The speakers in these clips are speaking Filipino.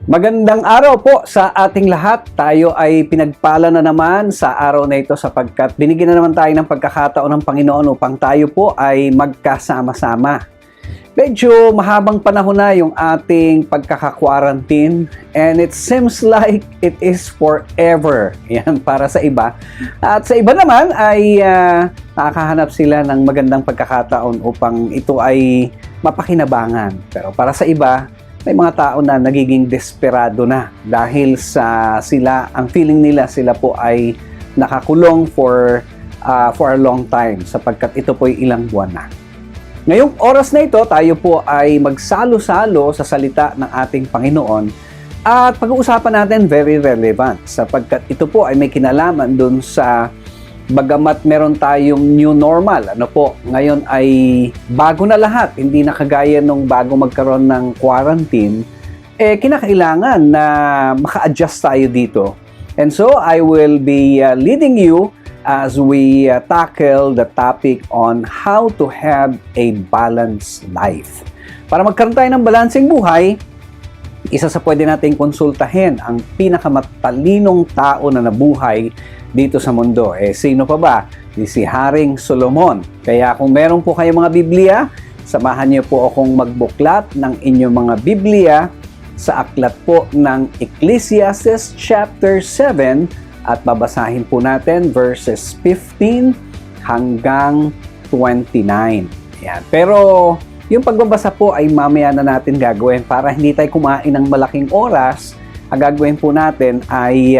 Magandang araw po sa ating lahat. Tayo ay pinagpala na naman sa araw na ito sapagkat binigyan na naman tayo ng pagkakataon ng Panginoon upang tayo po ay magkasama-sama. Medyo mahabang panahon na yung ating pagkaka-quarantine and it seems like it is forever. Yan para sa iba. At sa iba naman ay nakakahanap sila ng magandang pagkakataon upang ito ay mapakinabangan. Pero para sa iba, may mga tao na nagiging desperado na dahil sa ang feeling nila sila po ay nakakulong for a long time sapagkat ito po ay ilang buwan na. Ngayong oras na ito, tayo po ay magsalo-salo sa salita ng ating Panginoon at pag-uusapan natin very relevant sapagkat ito po ay may kinalaman dun sa bagamat meron tayong new normal, ngayon ay bago na lahat, hindi na kagaya nung bago magkaroon ng quarantine, kinakailangan na maka-adjust tayo dito. And so, I will be leading you as we tackle the topic on how to have a balanced life. Para magkaroon tayo ng balanseng buhay, isa sa pwede nating konsultahin ang pinakamatalinong tao na nabuhay dito sa mundo. Sino pa ba? Si Haring Solomon. Kaya kung meron po kayong mga Biblia, samahan niyo po akong magbuklat ng inyong mga Biblia sa aklat po ng Ecclesiastes chapter 7 at babasahin po natin verses 15 hanggang 29. Yan. Pero yung pagbabasa po ay mamaya na natin gagawin para hindi tayo kumain ng malaking oras. Ang gagawin po natin ay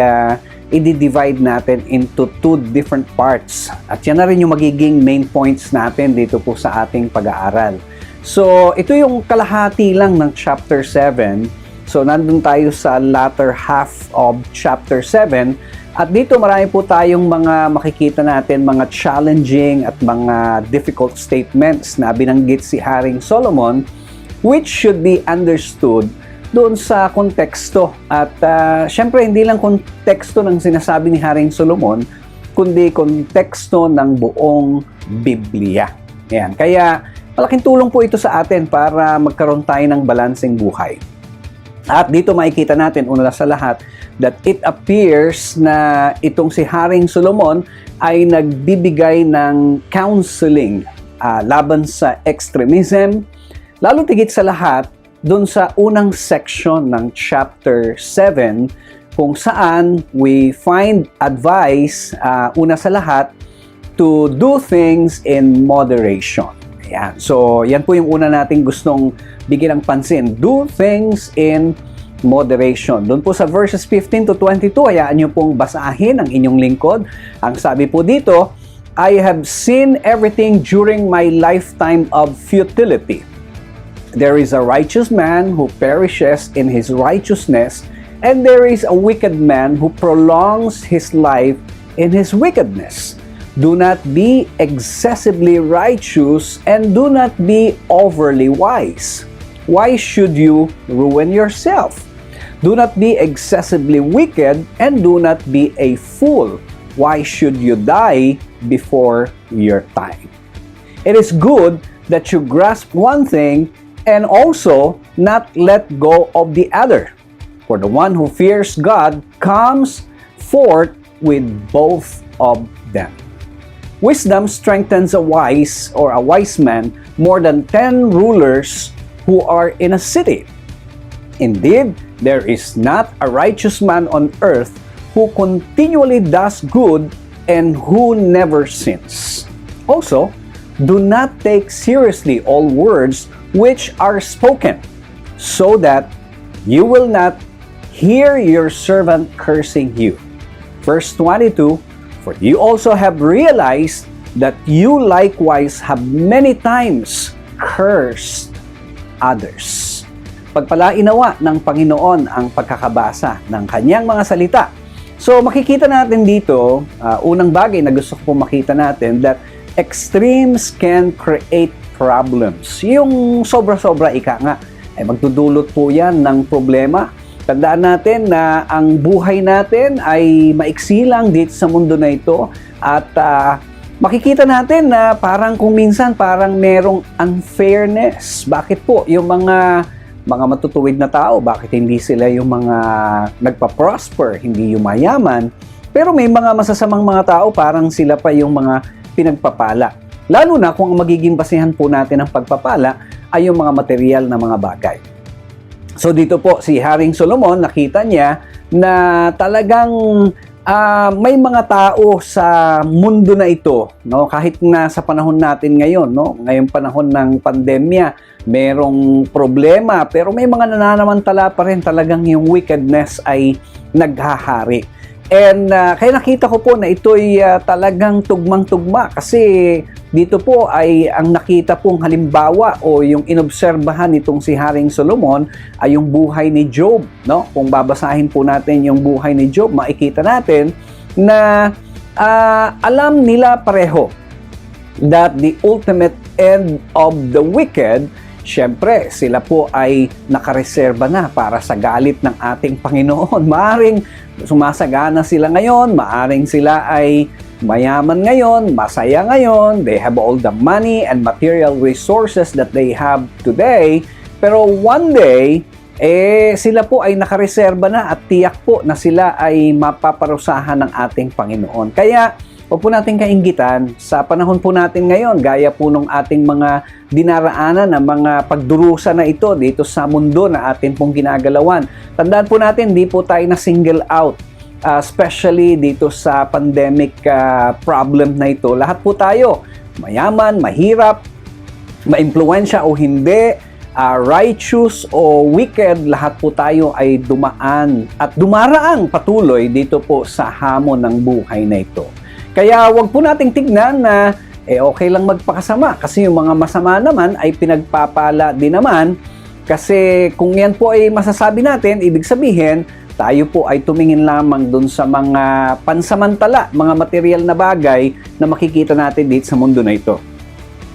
i-divide natin into two different parts. At yan na rin yung magiging main points natin dito po sa ating pag-aaral. So, ito yung kalahati lang ng chapter 7. So, nandun tayo sa latter half of chapter 7. At dito marami po tayong mga makikita natin, mga challenging at mga difficult statements na binanggit si Haring Solomon which should be understood doon sa konteksto. At syempre, hindi lang konteksto ng sinasabi ni Haring Solomon, kundi konteksto ng buong Biblia. Ayan. Kaya, malaking tulong po ito sa atin para magkaroon tayo ng balanseng buhay. At dito makikita natin, una sa lahat, that it appears na itong si Haring Solomon ay nagbibigay ng counseling laban sa extremism, lalo tigit sa lahat, doon sa unang section ng chapter 7 kung saan we find advice, una sa lahat, to do things in moderation. Ayan. So, yan po yung una nating gustong bigyan ng pansin. Do things in moderation. Doon po sa verses 15 to 22, hayaan nyo pong basahin ang inyong lingkod. Ang sabi po dito, I have seen everything during my lifetime of futility. There is a righteous man who perishes in his righteousness, and there is a wicked man who prolongs his life in his wickedness. Do not be excessively righteous, and do not be overly wise. Why should you ruin yourself? Do not be excessively wicked, and do not be a fool. Why should you die before your time? It is good that you grasp one thing and also not let go of the other. For the one who fears God comes forth with both of them. Wisdom strengthens a wise man more than 10 rulers who are in a city. Indeed, there is not a righteous man on earth who continually does good and who never sins. Also, do not take seriously all words which are spoken, so that you will not hear your servant cursing you. Verse 22, for you also have realized that you likewise have many times cursed others. Pagpalainawa ng Panginoon ang pagkakabasa ng kanyang mga salita. So makikita natin dito, unang bagay na gusto ko makita natin, that extremes can create problems. Yung sobra-sobra nga, ay magdudulot po yan ng problema. Tandaan natin na ang buhay natin ay maiksi lang dito sa mundo na ito at makikita natin na parang kung minsan parang merong unfairness. Bakit po? Yung mga mga matutuwid na tao, bakit hindi sila yung mga nagpa-prosper, hindi yung mayaman. Pero may mga masasamang mga tao, parang sila pa yung mga pinagpapala. Lalo na kung ang magiging basehan po natin ng pagpapala ay yung mga material na mga bagay. So dito po si Haring Solomon, nakita niya na talagang may mga tao sa mundo na ito, no? Kahit na sa panahon natin ngayon, no? Ngayong panahon ng pandemya, merong problema, pero may mga nananamantala pa rin talagang yung wickedness ay naghahari. And kaya nakita ko po na ito'y talagang tugmang-tugma kasi dito po ay ang nakita pong halimbawa o yung inobserbahan nitong si Haring Solomon ay yung buhay ni Job, no? Kung babasahin po natin yung buhay ni Job, makikita natin na alam nila pareho that the ultimate end of the wicked, syempre, sila po ay nakareserba na para sa galit ng ating Panginoon. Maaring sumasagana sila ngayon, maaring sila ay mayaman ngayon, masaya ngayon, they have all the money and material resources that they have today, pero one day, sila po ay nakareserba na at tiyak po na sila ay mapaparusahan ng ating Panginoon. Kaya, huwag po natin kainggitan sa panahon po natin ngayon, gaya po ng ating mga dinaraanan ng mga pagdurusa na ito dito sa mundo na atin pong ginagalawan. Tandaan po natin, di po tayo na single out, especially dito sa pandemic problem na ito. Lahat po tayo, mayaman, mahirap, maimpluwensya o hindi, righteous o wicked, lahat po tayo ay dumaan at dumaraang patuloy dito po sa hamon ng buhay na ito. Kaya wag po nating tignan na okay lang magpakasama kasi yung mga masama naman ay pinagpapala din naman kasi kung yan po ay masasabi natin, ibig sabihin tayo po ay tumingin lamang dun sa mga pansamantala, mga material na bagay na makikita natin dito sa mundo na ito.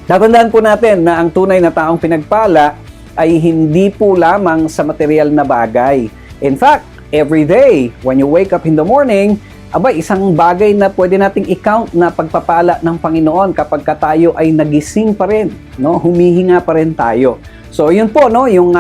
Tatandaan po natin na ang tunay na taong pinagpala ay hindi po lamang sa material na bagay. In fact, every day when you wake up in the morning, isang bagay na pwede nating i-count na pagpapala ng Panginoon kapag tayo ay nagising pa rin, no? Humihinga pa rin tayo. So, yun po, no? Yung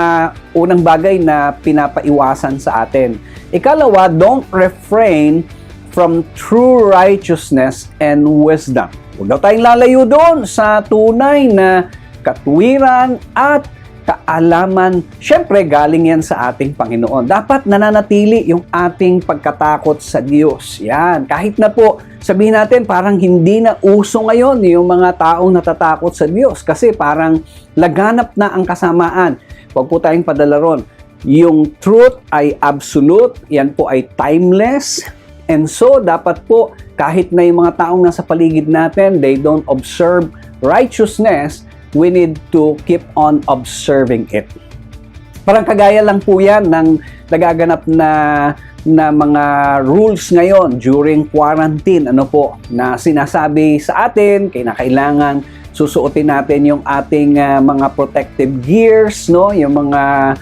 unang bagay na pinapaiwasan sa atin. Ikalawa, don't refrain from true righteousness and wisdom. Huwag daw tayong lalayo doon sa tunay na katuwiran at kaalaman. Siyempre, galing yan sa ating Panginoon. Dapat nananatili yung ating pagkatakot sa Diyos. Yan. Kahit na po, sabihin natin, parang hindi na uso ngayon yung mga taong natatakot sa Diyos kasi parang laganap na ang kasamaan. Huwag po tayong padala ron. Yung truth ay absolute. Yan po ay timeless. And so, dapat po, kahit na yung mga taong nasa paligid natin, they don't observe righteousness, we need to keep on observing it. Parang kagaya lang po yan ng nagaganap na mga rules ngayon during quarantine, na sinasabi sa atin, kailangan susuotin natin yung ating mga protective gears, no? Yung mga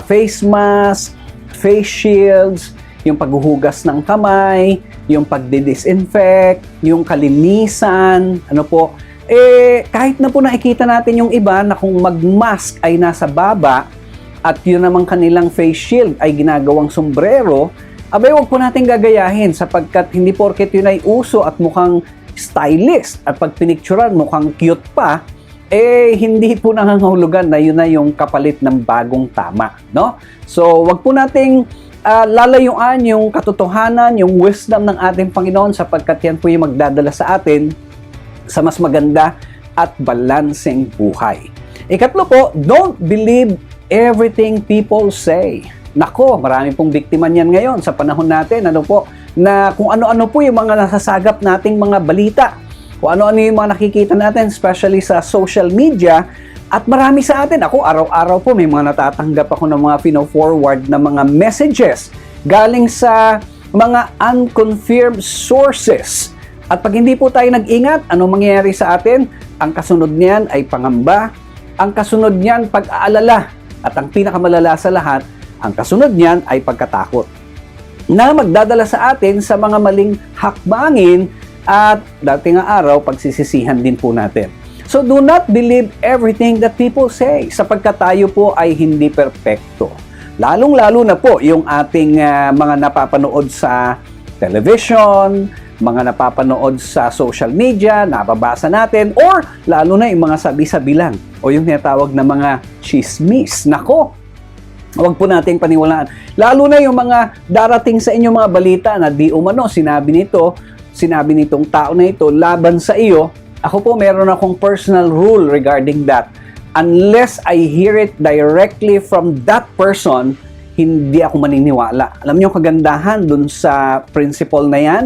face mask, face shields, yung paghuhugas ng kamay, yung pagdi-disinfect, yung kalinisan, kahit na po nakikita natin yung iba na kung mag-mask ay nasa baba at yun namang kanilang face shield ay ginagawang sombrero, huwag po natin gagayahin sapagkat hindi porket yun ay uso at mukhang stylish at pag pinicturan mukhang cute pa, hindi po nangangahulugan na yun na yung kapalit ng bagong tama, no? So, wag po nating lalayuan yung katotohanan, yung wisdom ng ating Panginoon sapagkat yan po yung magdadala sa atin sa mas maganda at balanseng buhay. Ikatlo po, don't believe everything people say. Nako, marami pong biktima niyan ngayon sa panahon natin, na kung ano-ano po yung mga nasasagap nating mga balita, kung ano-ano yung mga nakikita natin, especially sa social media, at marami sa atin, ako araw-araw po may mga natatanggap ako ng mga pino-forward na mga messages galing sa mga unconfirmed sources. At pag hindi po tayo nag-ingat, anong mangyayari sa atin? Ang kasunod niyan ay pangamba, ang kasunod niyan pag-aalala, at ang pinakamalala sa lahat, ang kasunod niyan ay pagkatakot na magdadala sa atin sa mga maling hakbangin at dating araw pagsisisihan din po natin. So do not believe everything that people say, sapagkat tayo po ay hindi perpekto. Lalong-lalo na po yung ating mga napapanood sa television, mga napapanood sa social media, nababasa natin, or lalo na yung mga sabi-sabi lang o yung tinatawag na mga chismis. Nako, huwag po nating paniwalaan. Lalo na yung mga darating sa inyo mga balita na di umano sinabi nitong tao na ito laban sa iyo. Ako po, meron akong personal rule regarding that. Unless I hear it directly from that person, hindi ako maniniwala. Alam niyo kagandahan dun sa principle na yan,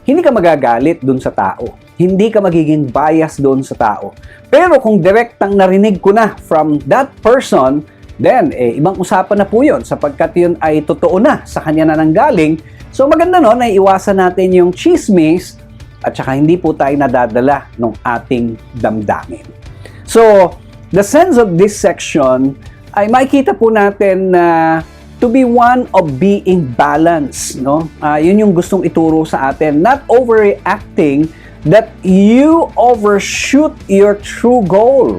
hindi ka magagalit dun sa tao. Hindi ka magiging bias dun sa tao. Pero kung direktang narinig ko na from that person, then, ibang usapan na po yun sapagkat yun ay totoo na sa kanya na nanggaling. So maganda no, na iwasan natin yung chismis at saka hindi po tayo nadadala ng ating damdamin. So, the sense of this section ay makikita po natin na to be one of being balanced, no? Yun yung gustong ituro sa atin. Not overreacting that you overshoot your true goal.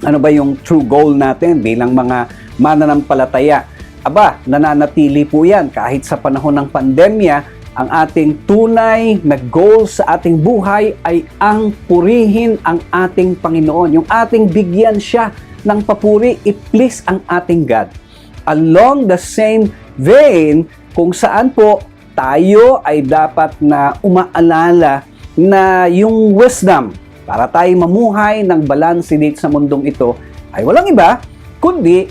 Ano ba yung true goal natin bilang mga mananampalataya? Aba, nananatili po yan kahit sa panahon ng pandemya. Ang ating tunay na goal sa ating buhay ay ang purihin ang ating Panginoon. Yung ating bigyan siya ng papuri, i-please ang ating God. Along the same vein, kung saan po tayo ay dapat na umaalala na yung wisdom para tayo mamuhay ng balanse dito sa mundong ito ay walang iba, kundi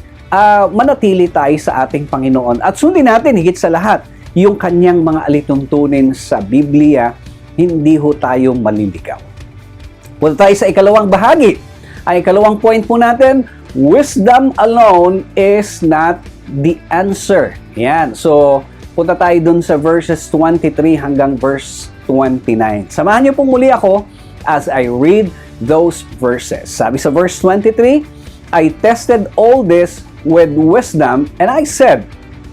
manatili tayo sa ating Panginoon. At sundin natin higit sa lahat, yung kanyang mga alituntunin sa Biblia, hindi ho tayo maliligaw. Punta tayo sa ikalawang bahagi. Ang ikalawang point po natin, wisdom alone is not the answer. Yan. So, punta tayo dun sa verses 23 hanggang verse 29. Samahan niyo pong muli ako as I read those verses. Sabi sa verse 23, I tested all this with wisdom, and I said,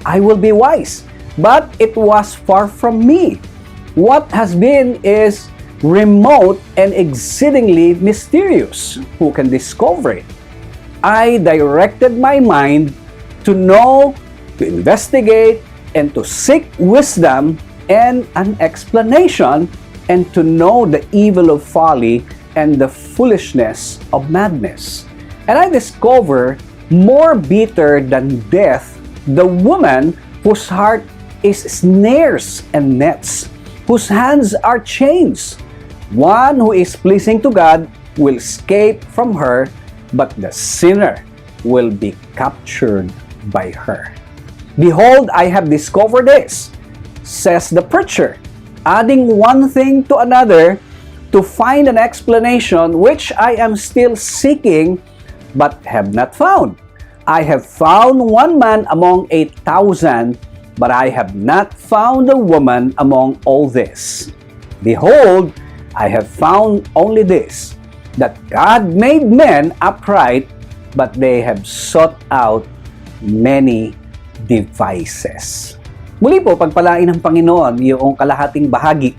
I will be wise. But it was far from me. What has been is remote and exceedingly mysterious. Who can discover it? I directed my mind to know, to investigate, and to seek wisdom and an explanation, and to know the evil of folly and the foolishness of madness. And I discover more bitter than death the woman whose heart is snares and nets, whose hands are chains. One who is pleasing to God will escape from her, but the sinner will be captured by her. Behold, I have discovered this, says the preacher, adding one thing to another to find an explanation which I am still seeking, but have not found. I have found one man among 8,000, but I have not found a woman among all this. Behold, I have found only this, that God made men upright, but they have sought out many devices. Muli po, pagpalain ng Panginoon yung kalahating bahagi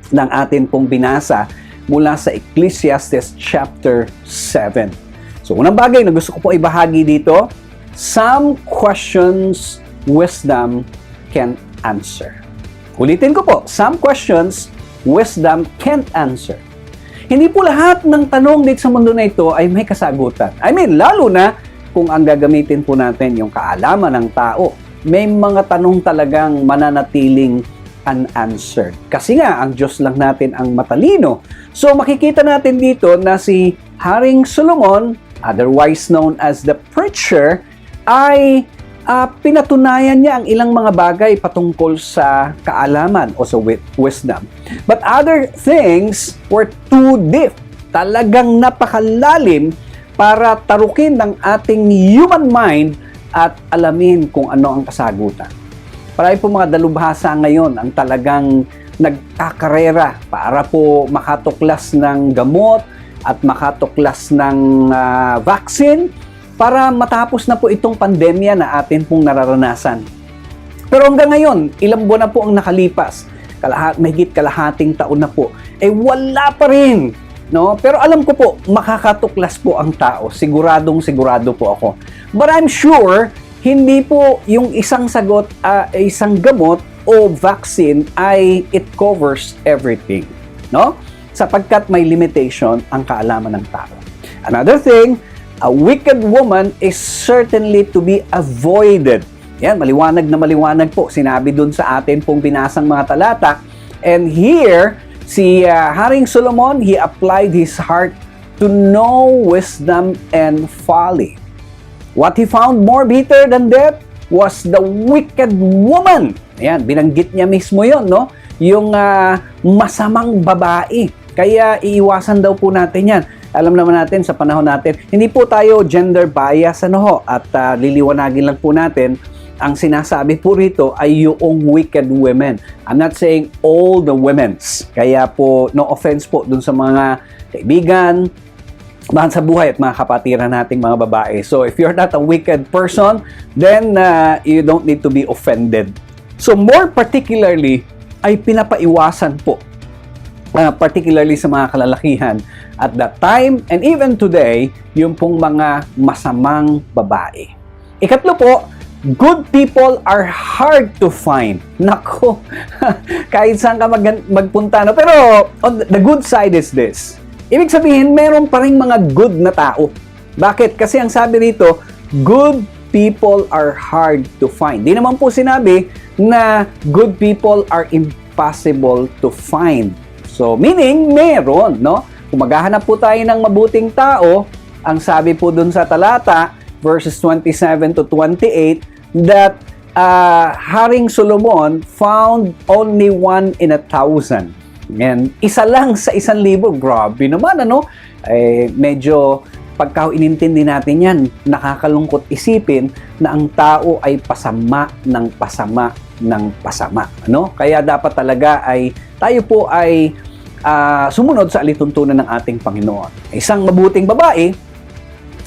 ng atin pong binasa mula sa Ecclesiastes chapter 7. So, unang bagay na gusto ko po ibahagi dito, some questions wisdom can't answer. Ulitin ko po, some questions wisdom can't answer. Hindi po lahat ng tanong dito sa mundo na ito ay may kasagutan. I mean, lalo na kung ang gagamitin po natin yung kaalaman ng tao. May mga tanong talagang mananatiling unanswered. Kasi nga, ang Diyos lang natin ang matalino. So, makikita natin dito na si Haring Solomon, otherwise known as the preacher, ay pinatunayan niya ang ilang mga bagay patungkol sa kaalaman o sa wisdom. But other things were too deep. Talagang napakalalim para tarukin ng ating human mind at alamin kung ano ang kasagutan. Marami po mga dalubhasa ngayon ang talagang nagkakarera para po makatuklas ng gamot at makatuklas ng vaccine para matapos na po itong pandemya na atin pong nararanasan. Pero hanggang ngayon, ilang buwan na po ang nakalipas, mahigit kalahating taon na po, wala pa rin no? Pero alam ko po, makakatuklas po ang tao. Siguradong sigurado po ako. But I'm sure, hindi po yung isang sagot, isang gamot o vaccine ay it covers everything, no? Sapagkat may limitation ang kaalaman ng tao. Another thing, a wicked woman is certainly to be avoided. Yan, maliwanag na maliwanag po. Sinabi dun sa atin pong binasang mga talata. And here, si Haring Solomon, he applied his heart to know wisdom and folly. What he found more bitter than death was the wicked woman. Ayan, binanggit niya mismo yon, no? Yung masamang babae. Kaya iiwasan daw po natin yan. Alam naman natin sa panahon natin, hindi po tayo gender bias at liliwanagin lang po natin, ang sinasabi po rito ay yung wicked women. I'm not saying all the women's. Kaya po, no offense po dun sa mga kaibigan, mahal sa buhay at mga kapatiran nating mga babae. So if you're not a wicked person, then you don't need to be offended. So more particularly, ay pinapaiwasan po, particularly sa mga kalalakihan, at that time and even today, yung pong mga masamang babae. Ikatlo po, good people are hard to find. Nako, kahit saan ka magpunta. No? Pero on the good side is this. Ibig sabihin, meron pa rin mga good na tao. Bakit? Kasi ang sabi rito, good people are hard to find. Di naman po sinabi na good people are impossible to find. So, meaning, meron, no? Kung maghahanap po tayo ng mabuting tao, ang sabi po dun sa talata, verses 27 to 28, that Haring Solomon found only 1 in 1,000. And isa lang sa 1,000. Grabe naman, ano? Medyo pagka inintindi natin yan, nakakalungkot isipin na ang tao ay pasama ng pasama ng pasama. Ano? Kaya dapat talaga ay tayo po ay sumunod sa alituntunan ng ating Panginoon. Isang mabuting babae,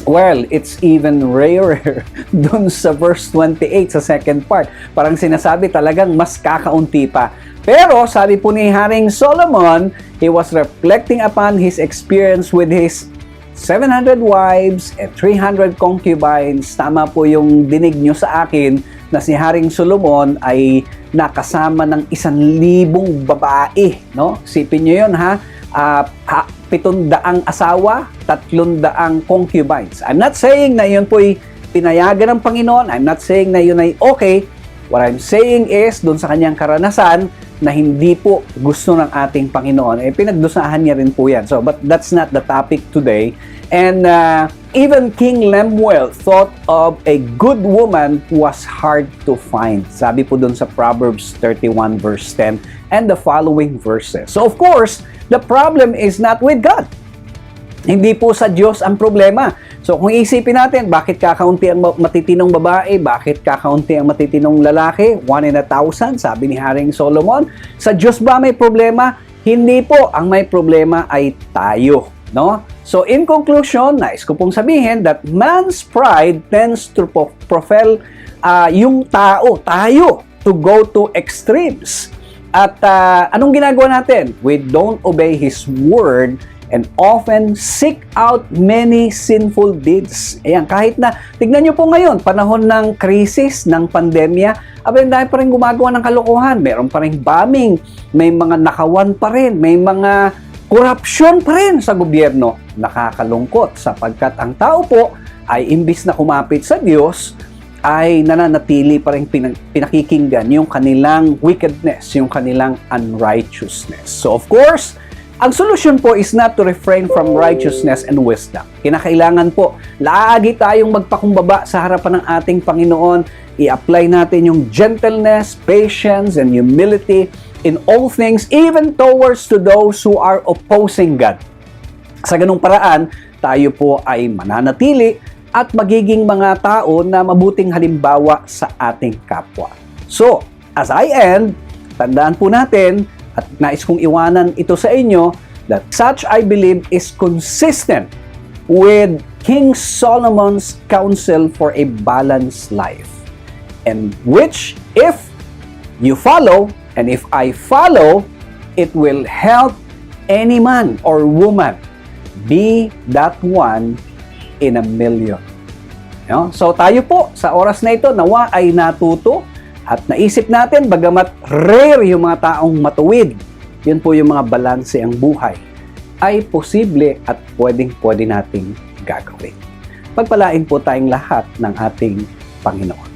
well, it's even rarer dun sa verse 28 sa second part. Parang sinasabi talagang mas kakaunti pa. Pero sabi po ni Haring Solomon, he was reflecting upon his experience with his 700 wives and 300 concubines. Tama po yung dinig nyo sa akin na si Haring Solomon ay nakasama ng 1,000 babae, no? Sipin nyo yun, ha? 700 asawa, 300 concubines. I'm not saying na yun po'y pinayagan ng Panginoon. I'm not saying na yun ay okay. What I'm saying is, doon sa kanyang karanasan, na hindi po gusto ng ating Panginoon, pinagdusahan niya rin po yan. So, but that's not the topic today. And even King Lemuel thought of a good woman was hard to find. Sabi po dun sa Proverbs 31 verse 10 and the following verses. So of course, the problem is not with God. Hindi po sa Diyos ang problema. So kung isipin natin, bakit kakaunti ang matitinong babae? Bakit kakaunti ang matitinong lalaki? 1 in 1,000, sabi ni Haring Solomon. Sa Diyos ba may problema? Hindi po. Ang may problema ay tayo. No? So in conclusion, nais ko pong sabihin that man's pride tends to propel yung tao, tayo, to go to extremes. At anong ginagawa natin? We don't obey His word and often seek out many sinful deeds. Ayan, kahit na, tignan nyo po ngayon, panahon ng krisis, ng pandemya, abay dahil pa rin gumagawa ng kalokohan. Meron pa rin bombing, may mga nakawan pa rin, may mga korupsyon pa rin sa gobyerno. Nakakalungkot sapagkat ang tao po ay imbis na kumapit sa Diyos, ay nananatili pa rin pinakikinggan yung kanilang wickedness, yung kanilang unrighteousness. So of course, ang solusyon po is not to refrain from righteousness and wisdom. Kinakailangan po, laagi tayong magpakumbaba sa harapan ng ating Panginoon. I-apply natin yung gentleness, patience, and humility in all things, even towards to those who are opposing God. Sa ganung paraan, tayo po ay mananatili at magiging mga tao na mabuting halimbawa sa ating kapwa. So, as I end, tandaan po natin, at nais kong iwanan ito sa inyo, that such I believe is consistent with King Solomon's counsel for a balanced life. And which, if you follow, and if I follow, it will help any man or woman be that one in a million. No? So tayo po sa oras na ito nawa ay natuto at naisip natin bagamat rare yung mga taong matuwid, yun po yung mga balanse ang buhay, ay posible at pwedeng-pwede nating gagawin. Pagpalain po tayong lahat ng ating Panginoon.